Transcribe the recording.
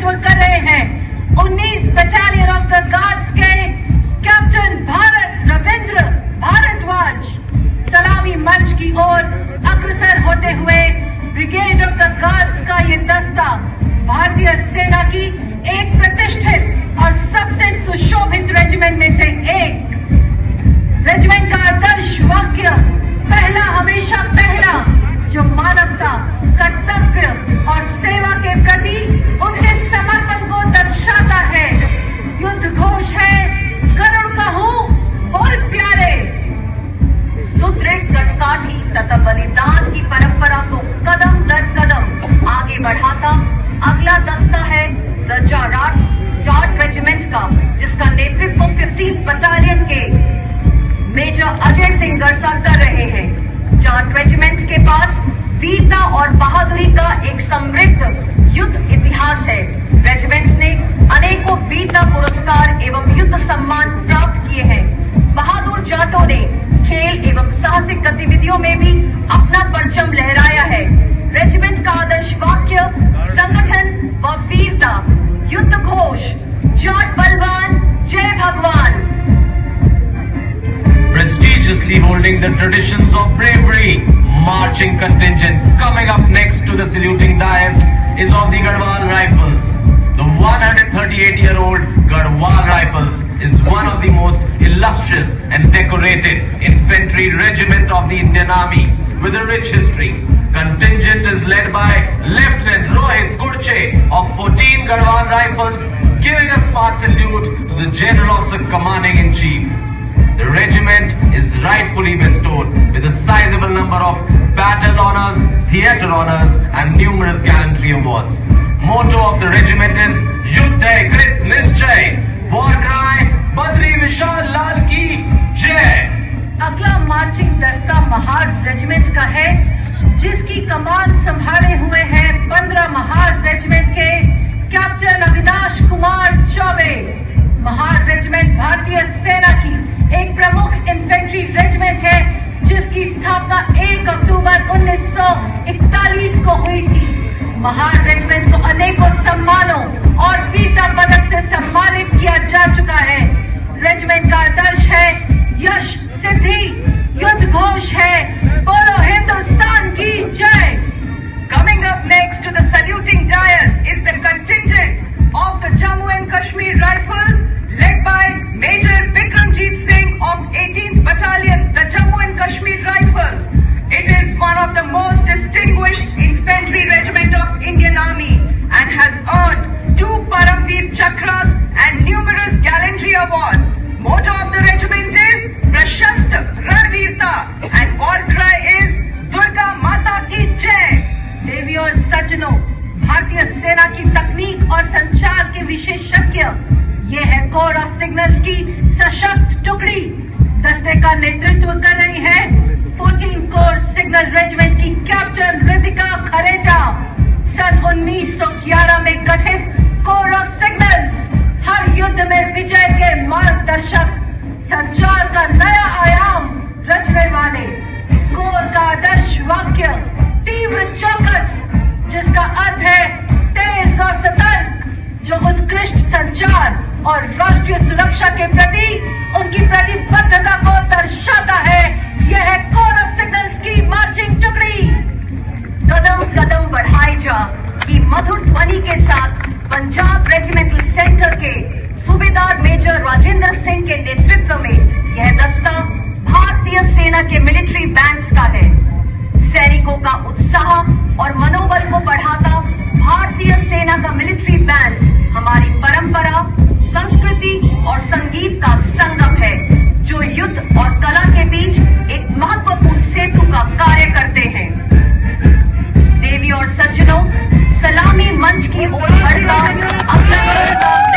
नेतृत्व कर रहे हैं 19 बटालियन ऑफ द गार्ड्स के कैप्टन भारत रविंद्र भारद्वाज सलामी मंच की ओर अग्रसर होते हुए ब्रिगेड ऑफ द गार्ड्स का ये दस्ता भारतीय सेना की एक प्रतिष्ठित और सबसे सुशोभित रेजिमेंट में से एक। रेजिमेंट का आदर्श वाक्य पहला हमेशा पहला, जो मानवता, कर्तव्य और सेवा के प्रति उनके समर्पण को दर्शाता है। युद्ध घोष है गरुड़ कहूं बोल प्यारे। सुदृढ़ कटकाठी तथा बलिदान की परंपरा को कदम दर कदम आगे बढ़ाता अगला दस्ता है द जाट रेजिमेंट का, जिसका नेतृत्व 15th बटालियन के मेजर अजय सिंह गरसा कर रहे हैं। जाट रेजिमेंट के पास वीरता और बहादुरी का एक समृद्ध युद्ध इतिहास है। रेजिमेंट ने अनेकों वीरता पुरस्कार एवं युद्ध सम्मान प्राप्त किए हैं। बहादुर जाटों ने खेल एवं साहसिक गतिविधियों में भी अपना परचम लहराया है। रेजिमेंट का आदर्श वाक्य संगठन व वीरता, युद्ध घोष जाट बलवान जय भगवान। Prestigiously holding the traditions of bravery, marching contingent coming up next to the saluting dais is of the Garhwal Rifles. The 138-year-old Garhwal Rifles is one of the most illustrious and decorated infantry regiment of the Indian Army with a rich history. Contingent is led by Lieutenant Rohit Gurche of 14 Garhwal Rifles, giving a smart salute to the General Officer Commanding in Chief. The regiment is rightfully bestowed with a sizable number of battle honors, theatre honors and numerous gallantry awards. Motto of the regiment is Yuddha Krit Nischay, war cry Badri Vishal Lal ki Jai। अगला marching दस्ता Mahar regiment का है, जिसकी कमान संभाले हुए हैं 15 Mahar regiment के captain Avinash Kumar Choubey. Mahar regiment भारतीय सेना की एक प्रमुख इन्फेंट्री रेजिमेंट है, जिसकी स्थापना 1 अक्टूबर 1941 को हुई थी। महार रेजिमेंट को अनेकों सम्मानों और वीरता पदक से सम्मानित किया जा चुका है। रेजिमेंट का आदर्श है यश सिद्धि, युद्ध घोष है बोलो हिंदुस्तान की जय। Coming up next to the saluting dais is the contingent of the Jammu and Kashmir Rifles, led by Major Bikramjit Singh of 18th Battalion, the Jammu and Kashmir Rifles. It is one of the most distinguished infantry regiment of Indian Army and has earned 2 Paramveer Chakras and numerous gallantry awards. Motto of the regiment is Prashast Ranveerta and war cry is Durga Mata ki Jai। देवी और सज्जनों, भारतीय सेना की तकनीक और संचार के विशेषज्ञ ये है कोर ऑफ सिग्नल्स की सशक्त टुकड़ी। दस्ते का नेतृत्व कर रही है 14 कोर सिग्नल रेजिमेंट की कैप्टन रितिका खरेटा। सन 1911 में गठित कोर ऑफ सिग्नल्स हर युद्ध में विजय के मार्गदर्शक, संचार का नया आयाम रचने वाले। कोर का आदर्श वाक्य तीव्र चौकस, जिसका अर्थ है तेज और सतर्क, जो उत्कृष्ट संचार और राष्ट्रीय सुरक्षा के प्रति उनकी प्रतिबद्धता को दर्शाता है। यह है कोर ऑफ सिग्नल्स की मार्चिंग टुकड़ी। कदम कदम बढ़ाए जा की मधुर ध्वनि के साथ पंजाब रेजिमेंटल सेंटर के सूबेदार मेजर राजेंद्र सिंह के नेतृत्व में यह दस्ता भारतीय सेना के मिलिट्री बैंड्स का है। सैनिकों का उत्साह और मनोबल को बढ़ाता भारतीय सेना का मिलिट्री बैंड हमारी परंपरा, संस्कृति और संगीत का संगम है, जो युद्ध और कला के बीच एक महत्वपूर्ण सेतु का कार्य करते हैं। देवी और सज्जनों, सलामी मंच की ओर बढ़ता अगला